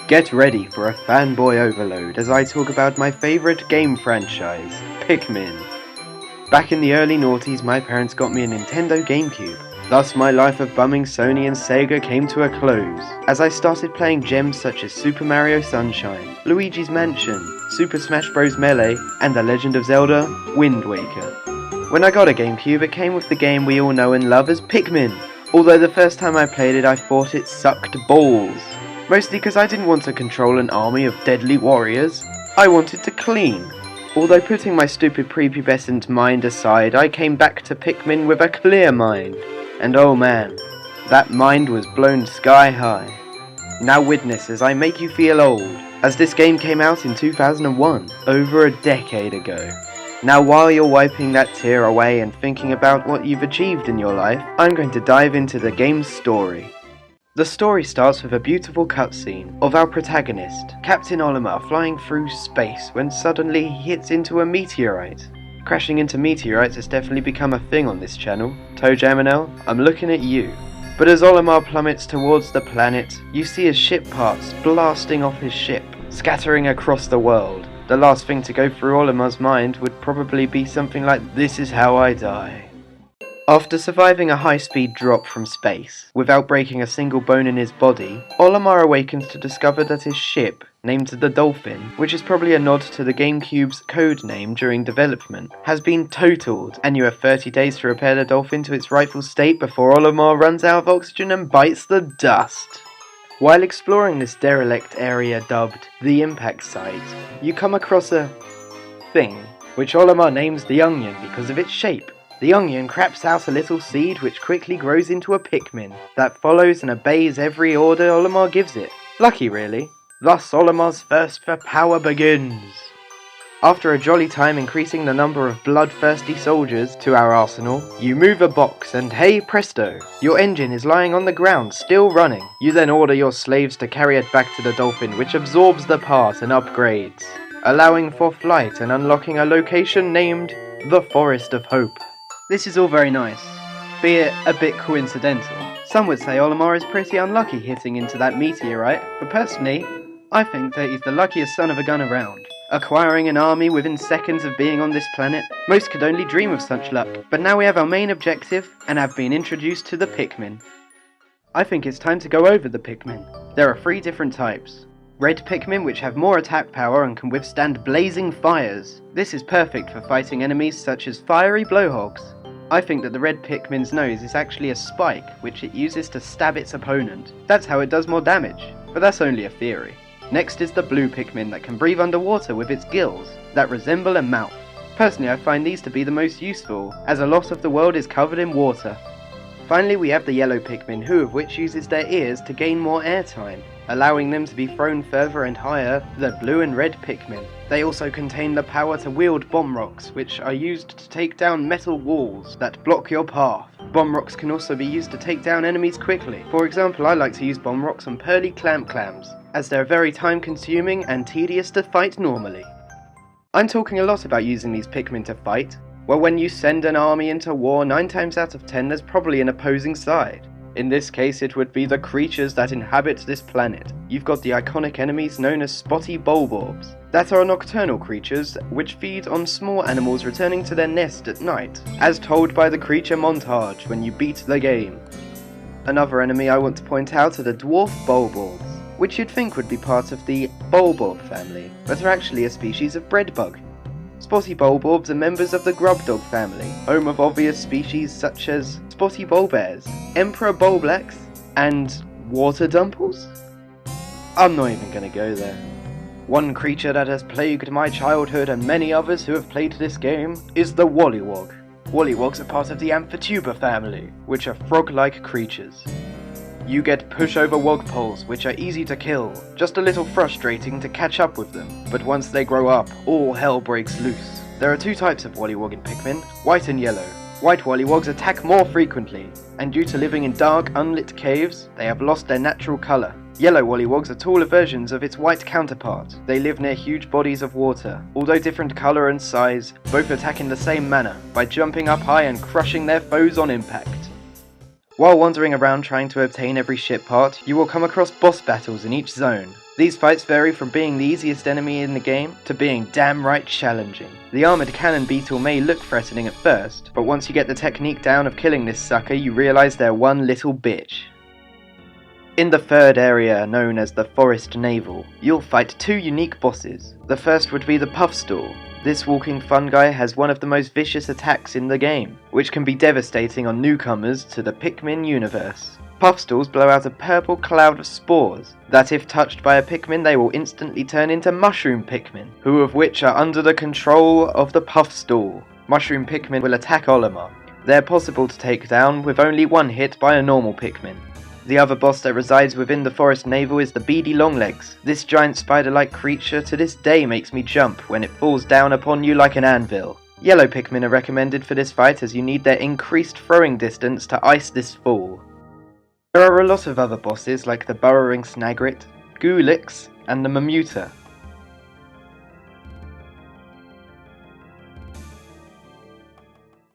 Get ready for a fanboy overload as I talk about my favourite game franchise, Pikmin. Back in the early noughties, my parents got me a Nintendo GameCube. Thus my life of bumming Sony and Sega came to a close, as I started playing gems such as Super Mario Sunshine, Luigi's Mansion, Super Smash Bros. Melee, and The Legend of Zelda, Wind Waker. When I got a GameCube, it came with the game we all know and love as Pikmin, although the first time I played it I thought it sucked balls. Mostly because I didn't want to control an army of deadly warriors, I wanted to clean. Although putting my stupid prepubescent mind aside, I came back to Pikmin with a clear mind. And oh man, that mind was blown sky high. Now witness as I make you feel old, as this game came out in 2001, over a decade ago. Now while you're wiping that tear away and thinking about what you've achieved in your life, I'm going to dive into the game's story. The story starts with a beautiful cutscene of our protagonist, Captain Olimar, flying through space when suddenly he hits into a meteorite. Crashing into meteorites has definitely become a thing on this channel. ToeJam&L, I'm looking at you. But as Olimar plummets towards the planet, you see his ship parts blasting off his ship, scattering across the world. The last thing to go through Olimar's mind would probably be something like, "This is how I die." After surviving a high-speed drop from space, without breaking a single bone in his body, Olimar awakens to discover that his ship, named the Dolphin, which is probably a nod to the GameCube's code name during development, has been totaled, and you have 30 days to repair the Dolphin to its rightful state before Olimar runs out of oxygen and bites the dust. While exploring this derelict area dubbed the Impact Site, you come across a thing, which Olimar names the Onion because of its shape. The onion craps out a little seed which quickly grows into a Pikmin that follows and obeys every order Olimar gives it. Lucky really. Thus Olimar's thirst for power begins. After a jolly time increasing the number of bloodthirsty soldiers to our arsenal, you move a box and hey presto, your engine is lying on the ground still running. You then order your slaves to carry it back to the Dolphin, which absorbs the part and upgrades, allowing for flight and unlocking a location named the Forest of Hope. This is all very nice, be it a bit coincidental. Some would say Olimar is pretty unlucky hitting into that meteorite, but personally, I think that he's the luckiest son of a gun around. Acquiring an army within seconds of being on this planet, most could only dream of such luck. But now we have our main objective, and have been introduced to the Pikmin. I think it's time to go over the Pikmin. There are 3 different types. Red Pikmin, which have more attack power and can withstand blazing fires. This is perfect for fighting enemies such as fiery blowhogs. I think that the red Pikmin's nose is actually a spike, which it uses to stab its opponent. That's how it does more damage, but that's only a theory. Next is the blue Pikmin that can breathe underwater with its gills, that resemble a mouth. Personally, I find these to be the most useful, as a lot of the world is covered in water. Finally, we have the yellow Pikmin, who of which uses their ears to gain more airtime, allowing them to be thrown further and higher than blue and red Pikmin. They also contain the power to wield bomb rocks, which are used to take down metal walls that block your path. Bomb rocks can also be used to take down enemies quickly. For example, I like to use bomb rocks on pearly clams, as they're very time consuming and tedious to fight normally. I'm talking a lot about using these Pikmin to fight. Well, when you send an army into war, 9 times out of 10 there's probably an opposing side. In this case it would be the creatures that inhabit this planet. You've got the iconic enemies known as spotty bulborbs, that are nocturnal creatures which feed on small animals returning to their nest at night, as told by the creature montage when you beat the game. Another enemy I want to point out are the dwarf bulborbs, which you'd think would be part of the bulborb family, but are actually a species of breadbug. Spotty bulborbs are members of the grubdog family, home of obvious species such as spotty bulbears, emperor bulblex, and water dumples? I'm not even gonna go there. One creature that has plagued my childhood and many others who have played this game is the wollywog. Wollywogs are part of the Amphituber family, which are frog-like creatures. You get pushover wogpoles, which are easy to kill, just a little frustrating to catch up with them, but once they grow up, all hell breaks loose. There are 2 types of wollywog in Pikmin, white and yellow. White wollywogs attack more frequently, and due to living in dark, unlit caves, they have lost their natural colour. Yellow wollywogs are taller versions of its white counterpart. They live near huge bodies of water. Although different colour and size, both attack in the same manner, by jumping up high and crushing their foes on impact. While wandering around trying to obtain every ship part, you will come across boss battles in each zone. These fights vary from being the easiest enemy in the game to being damn right challenging. The armoured cannon beetle may look threatening at first, but once you get the technique down of killing this sucker, you realise they're one little bitch. In the third area, known as the Forest Navel, you'll fight two unique bosses. The first would be the Puffstall. This walking fungi has one of the most vicious attacks in the game, which can be devastating on newcomers to the Pikmin universe. Puffstalls blow out a purple cloud of spores, that if touched by a Pikmin they will instantly turn into Mushroom Pikmin, who of which are under the control of the Puffstall. Mushroom Pikmin will attack Olimar. They're possible to take down with only one hit by a normal Pikmin. The other boss that resides within the Forest Navel is the Beady Longlegs. This giant spider-like creature to this day makes me jump when it falls down upon you like an anvil. Yellow Pikmin are recommended for this fight as you need their increased throwing distance to ice this fall. There are a lot of other bosses like the Burrowing Snagrit, Goolix, and the Mamuta.